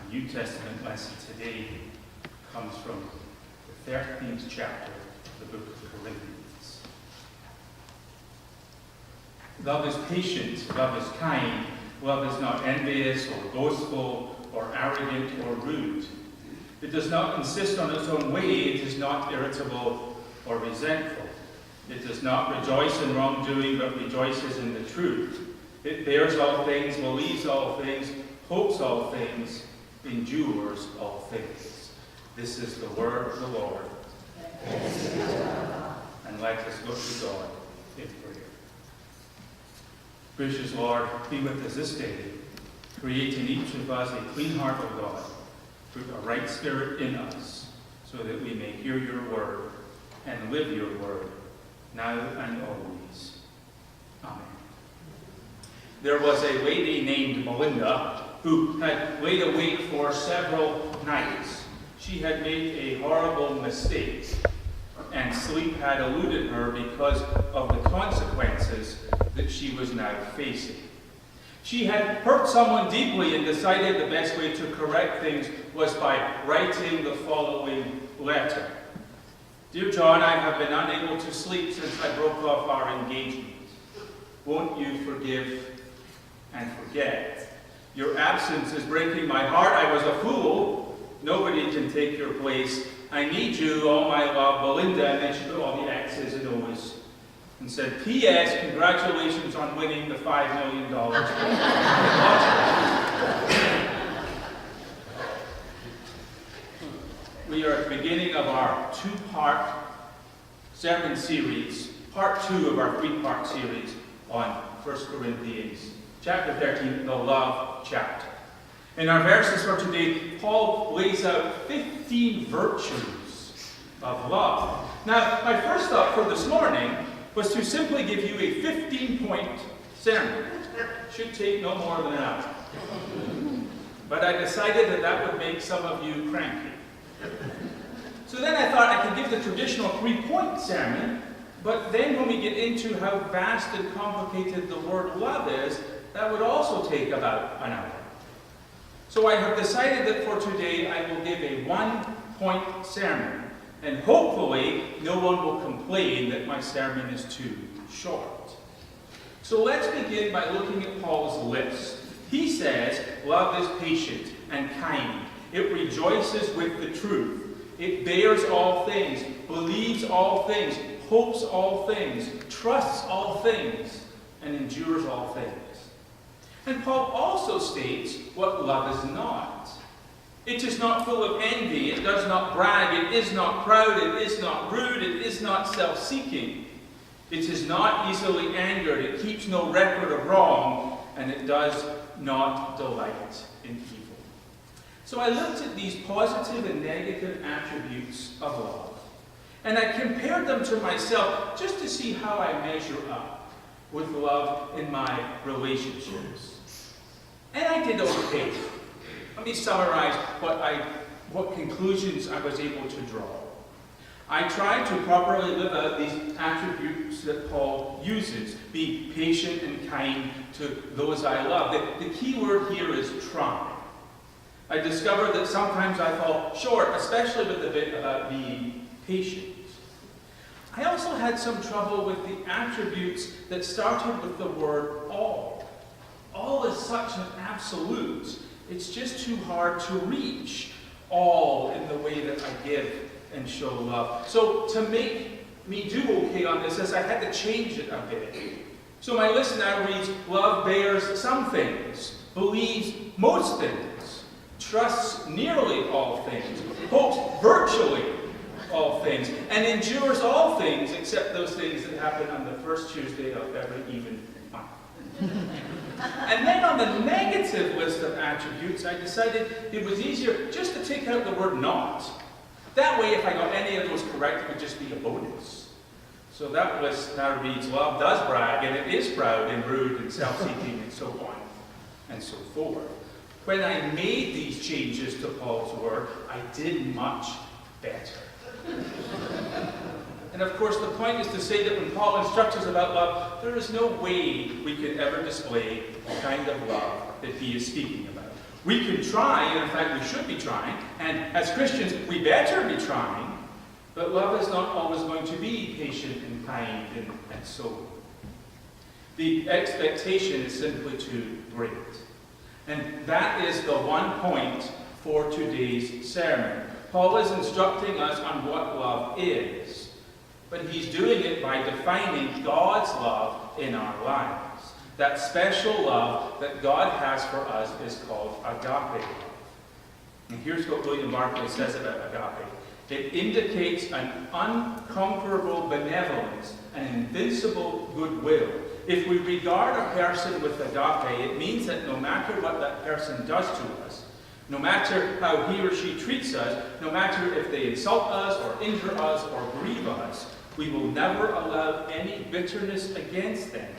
The New Testament lesson today comes from the 13th chapter of the book of Corinthians. Love is patient, love is kind, love is not envious or boastful or arrogant or rude. It does not insist on its own way, it is not irritable or resentful. It does not rejoice in wrongdoing, but rejoices in the truth. It bears all things, believes all things, hopes all things, endures all things. This is the word of the Lord. And let us look to God in prayer. Gracious Lord, be with us this day. Create in each of us a clean heart, O God. Put a right spirit in us, so that we may hear your word and live your word, now and always. Amen. There was a lady named Melinda who had laid awake for several nights. She had made a horrible mistake, and sleep had eluded her because of the consequences that she was now facing. She had hurt someone deeply and decided the best way to correct things was by writing the following letter. Dear John, I have been unable to sleep since I broke off our engagement. Won't you forgive and forget? Your absence is breaking my heart. I was a fool. Nobody can take your place. I need you, all my love, Belinda. And then she put all the X's and O's and said, P.S. Congratulations on winning the $5 million. We are at the beginning of our two-part sermon series, part 2 of our 3-part series on 1 Corinthians, chapter 13, the love chapter. In our verses for today, Paul lays out 15 virtues of love. Now, my first thought for this morning was to simply give you a 15-point sermon. Should take no more than an hour. But I decided that that would make some of you cranky. So then I thought I could give the traditional 3-point sermon, but then when we get into how vast and complicated the word love is, that would also take about an hour. So I have decided that for today I will give a 1-point sermon, and hopefully no one will complain that my sermon is too short. So let's begin by looking at Paul's list. He says, love is patient and kind. It rejoices with the truth. It bears all things, believes all things, hopes all things, trusts all things, and endures all things. And Paul also states what love is not. It is not full of envy, it does not brag, it is not proud, it is not rude, it is not self-seeking. It is not easily angered, it keeps no record of wrong, and it does not delight in evil. So I looked at these positive and negative attributes of love, and I compared them to myself just to see how I measure up with love in my relationships. And I did okay. Let me summarize what conclusions I was able to draw. I tried to properly live out these attributes that Paul uses. Be patient and kind to those I love. The key word here is try. I discovered that sometimes I fall short, especially with the bit about being patient. I also had some trouble with the attributes that started with the word all. All is such an absolute. It's just too hard to reach all in the way that I give and show love. So to make me do okay on this, I had to change it a bit. So my list now reads, love bears some things, believes most things, trusts nearly all things, hopes virtually all things, and endures all things except those things that happen on the first Tuesday of every even month. And then on the negative list of attributes, I decided it was easier just to take out the word not. That way, if I got any of those correct, it would just be a bonus. So that list now reads, love does brag, and it is proud and rude and self-seeking and so on and so forth. When I made these changes to Paul's word, I did much better. And of course, the point is to say that when Paul instructs us about love, there is no way we could ever display the kind of love that he is speaking about. We can try, and in fact we should be trying, and as Christians we better be trying, but love is not always going to be patient and kind and so on. The expectation is simply too great. And that is the one point for today's sermon. Paul is instructing us on what love is, but he's doing it by defining God's love in our lives. That special love that God has for us is called agape love. And here's what William Barclay says about agape. It indicates an unconquerable benevolence, an invincible goodwill. If we regard a person with agape, it means that no matter what that person does to us, no matter how he or she treats us, no matter if they insult us or injure us or grieve us, we will never allow any bitterness against them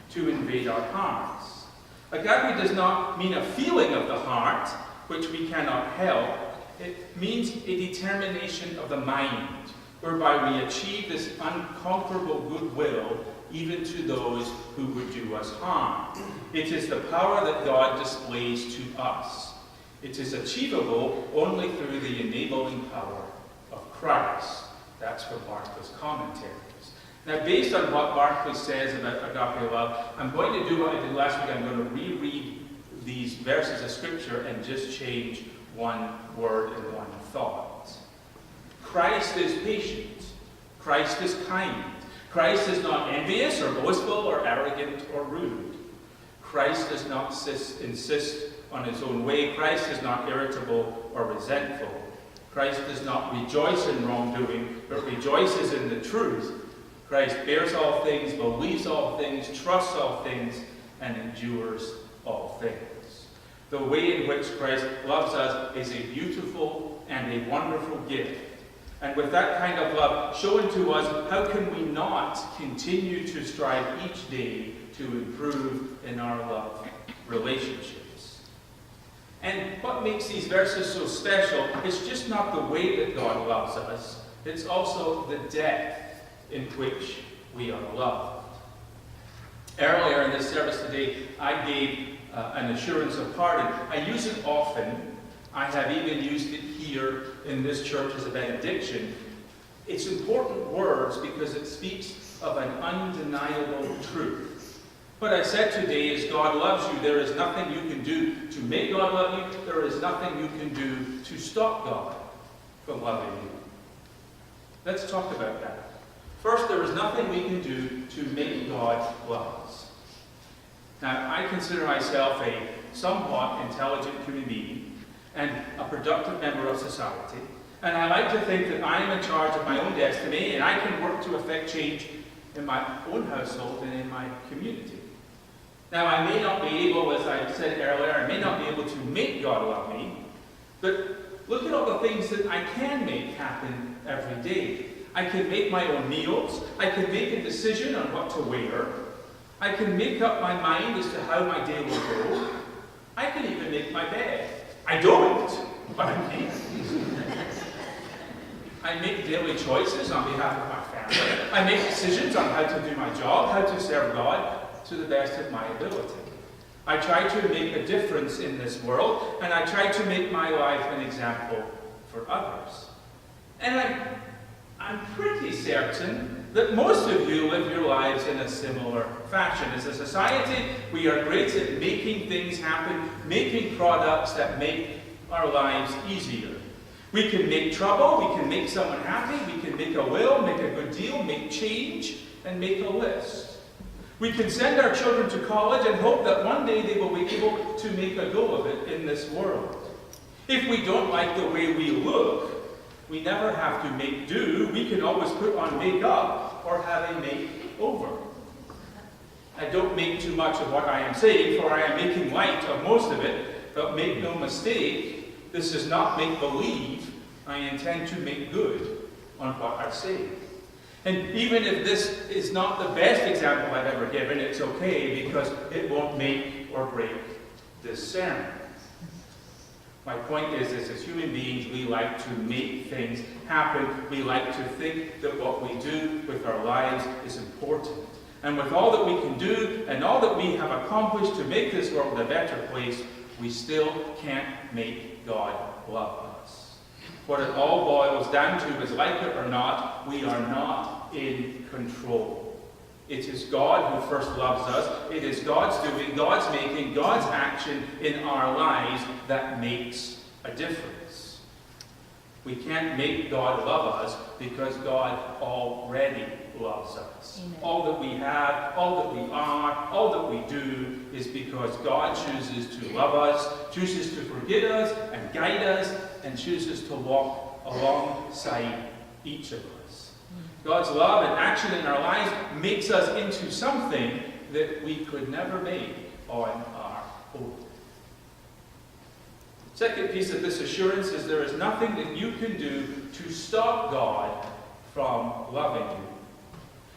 to invade our hearts. Agape does not mean a feeling of the heart, which we cannot help. It means a determination of the mind, whereby we achieve this unconquerable goodwill even to those who would do us harm. It is the power that God displays to us. It is achievable only through the enabling power of Christ. That's from Barclay's commentaries. Now, based on what Barclay says about agape love, I'm going to do what I did last week. I'm going to reread these verses of Scripture and just change one word and one thought. Christ is patient. Christ is kind. Christ is not envious or boastful or arrogant or rude. Christ does not insist on his own way. Christ is not irritable or resentful. Christ does not rejoice in wrongdoing, but rejoices in the truth. Christ bears all things, believes all things, trusts all things, and endures all things. The way in which Christ loves us is a beautiful and a wonderful gift. And with that kind of love shown to us, how can we not continue to strive each day to improve in our love relationships? And what makes these verses so special is just not the way that God loves us, it's also the depth in which we are loved. Earlier in this service today, I gave an assurance of pardon. I use it often. I have even used it here in this church as a benediction. It's important words because it speaks of an undeniable truth. What I said today is God loves you. There is nothing you can do to make God love you. There is nothing you can do to stop God from loving you. Let's talk about that. First, there is nothing we can do to make God love us. Now, I consider myself a somewhat intelligent human being and a productive member of society. And I like to think that I am in charge of my own destiny and I can work to affect change in my own household and in my community. Now, I may not be able, as I said earlier, I may not be able to make God love me, but look at all the things that I can make happen every day. I can make my own meals. I can make a decision on what to wear. I can make up my mind as to how my day will go. I can even make my bed. I don't, but I can. I make daily choices on behalf of my family. I make decisions on how to do my job, how to serve God to the best of my ability. I try to make a difference in this world, and I try to make my life an example for others. And I'm pretty certain that most of you live your lives in a similar fashion. As a society, we are great at making things happen, making products that make our lives easier. We can make trouble, we can make someone happy, we can make a will, make a good deal, make change, and make a list. We can send our children to college and hope that one day they will be able to make a go of it in this world. If we don't like the way we look, we never have to make do. We can always put on makeup or have a makeover. I don't make too much of what I am saying, for I am making light of most of it, but make no mistake, this is not make-believe. I intend to make good on what I say. And even if this is not the best example I've ever given, it's okay because it won't make or break this sermon. My point is, as human beings, we like to make things happen. We like to think that what we do with our lives is important. And with all that we can do and all that we have accomplished to make this world a better place, we still can't make God love us. What it all boils down to is, like it or not, we are not in control. It is God who first loves us. It is God's doing, God's making, God's action in our lives that makes a difference. We can't make God love us because God already loves us. Amen. All that we have, all that we are, all that we do is because God chooses to love us, chooses to forgive us and guide us, and chooses to walk alongside each of us. God's love and action in our lives makes us into something that we could never make on our own. Second piece of this assurance is there is nothing that you can do to stop God from loving you.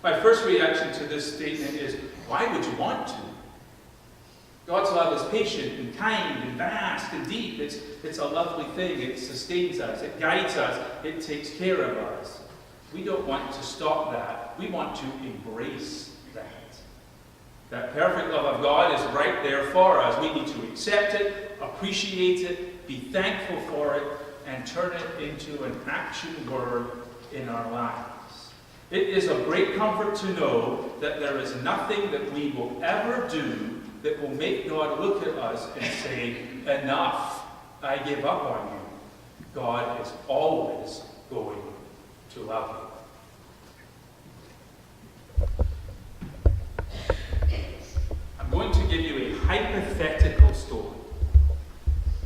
My first reaction to this statement is, why would you want to? God's love is patient and kind and vast and deep. It's a lovely thing. It sustains us. It guides us. It takes care of us. We don't want to stop that. We want to embrace that. That perfect love of God is right there for us. We need to accept it, appreciate it, be thankful for it, and turn it into an action word in our lives. It is a great comfort to know that there is nothing that we will ever do that will make God look at us and say, enough, I give up on you. God is always going to love you. I'm going to give you a hypothetical story.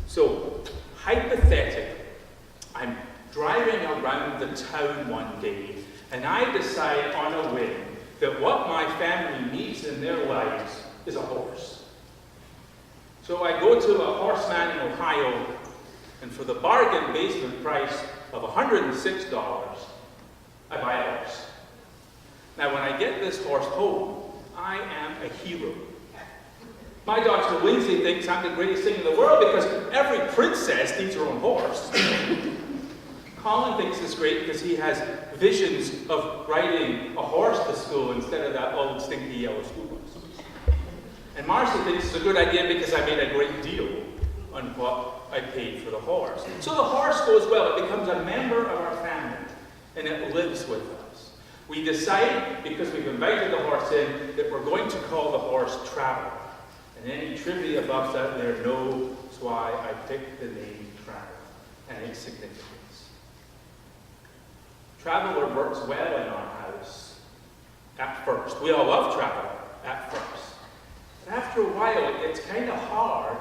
So, hypothetically, I'm driving around the town one day, and I decide on a whim that what my family needs in their lives is a horse. So I go to a horseman in Ohio, and for the bargain basement price of $106, I buy a horse. Now when I get this horse home, I am a hero. My daughter Lindsay thinks I'm the greatest thing in the world because every princess needs her own horse. Colin thinks it's great because he has visions of riding a horse to school instead of that old stinky yellow school bus. And Marcia thinks it's a good idea because I made a great deal on what I paid for the horse. So the horse goes well. It becomes a member of our family, and it lives with us. We decide, because we've invited the horse in, that we're going to call the horse Traveler. And any trivia buffs out there know that's why I picked the name Traveler and its significance. Traveler works well in our house at first. We all love Traveler at first. But after a while, it gets kind of hard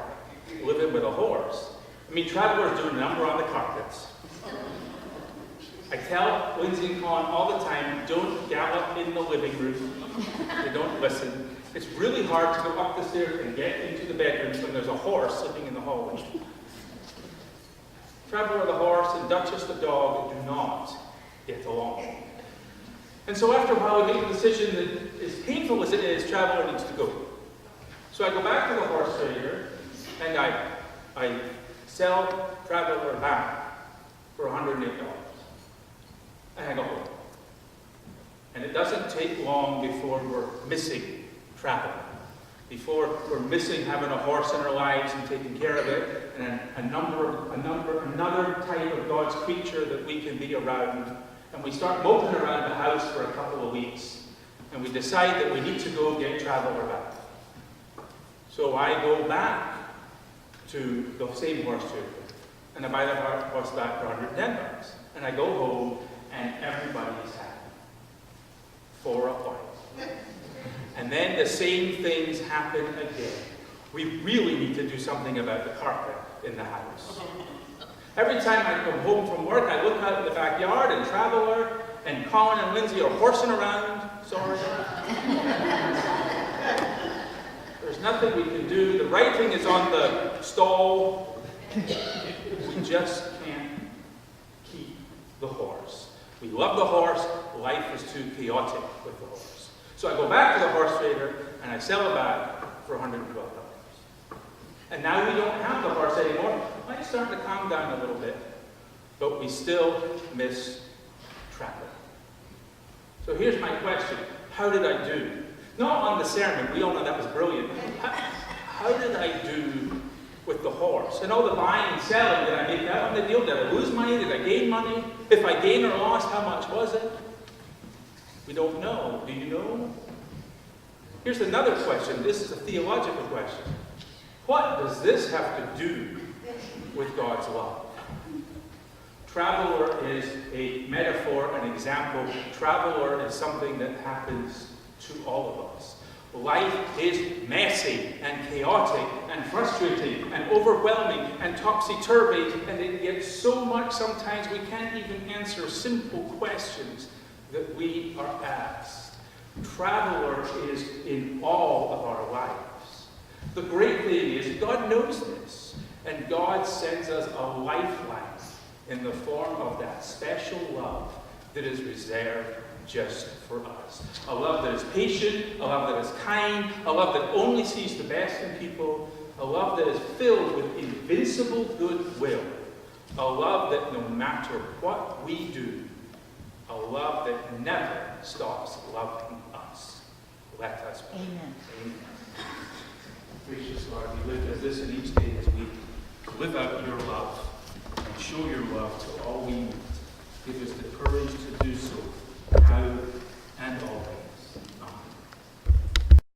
living with a horse. I mean, Travelers do a number on the carpets. I tell Lindsay and Colin all the time, don't gallop in the living room. They don't listen. It's really hard to go up the stairs and get into the bedrooms when there's a horse sitting in the hallway. Traveler the horse and Duchess the dog do not get along. And so after a while, I make the decision that as painful as it is, Traveler needs to go. So I go back to the horse trader, and I sell Traveler back for $108. And I go home. And it doesn't take long before we're missing Traveler. Before we're missing having a horse in our lives and taking care of it, and another type of God's creature that we can be around. And we start moping around the house for a couple of weeks, and we decide that we need to go get Traveler back. So I go back to the same horse trader, and I buy the horse back for $110. And I go home, and everybody's happy. For a while. And then the same things happen again. We really need to do something about the carpet in the house. Every time I come home from work, I look out in the backyard, and Traveler and Colin and Lindsay are horsing around. Sorry. There's nothing we can do. The writing is on the stall. We just can't keep the horse. We love the horse. Life is too chaotic with the horse. So I go back to the horse trader, and I sell it back for $112. And now we don't have the horse anymore. Life's starting to calm down a little bit, but we still miss Traveler. So here's my question. How did I do? Not on the sermon, we all know that was brilliant. How did I do with the horse? And all the buying and selling, did I make that on the deal? Did I lose money? Did I gain money? If I gained or lost, how much was it? We don't know. Do you know? Here's another question. This is a theological question. What does this have to do with God's love? Traveler is a metaphor, an example. Traveler is something that happens to all of us. Life is messy and chaotic and frustrating and overwhelming and topsy-turvy, and it gets so much sometimes we can't even answer simple questions that we are asked. Traveler is in all of our lives. The great thing is God knows this, and God sends us a lifeline in the form of that special love that is reserved just for us. A love that is patient, a love that is kind, a love that only sees the best in people, a love that is filled with invincible goodwill, a love that no matter what we do, a love that never stops loving us. Let us pray. Amen. Amen. Gracious Lord, we live as this in each day as we live out your love and show your love to all we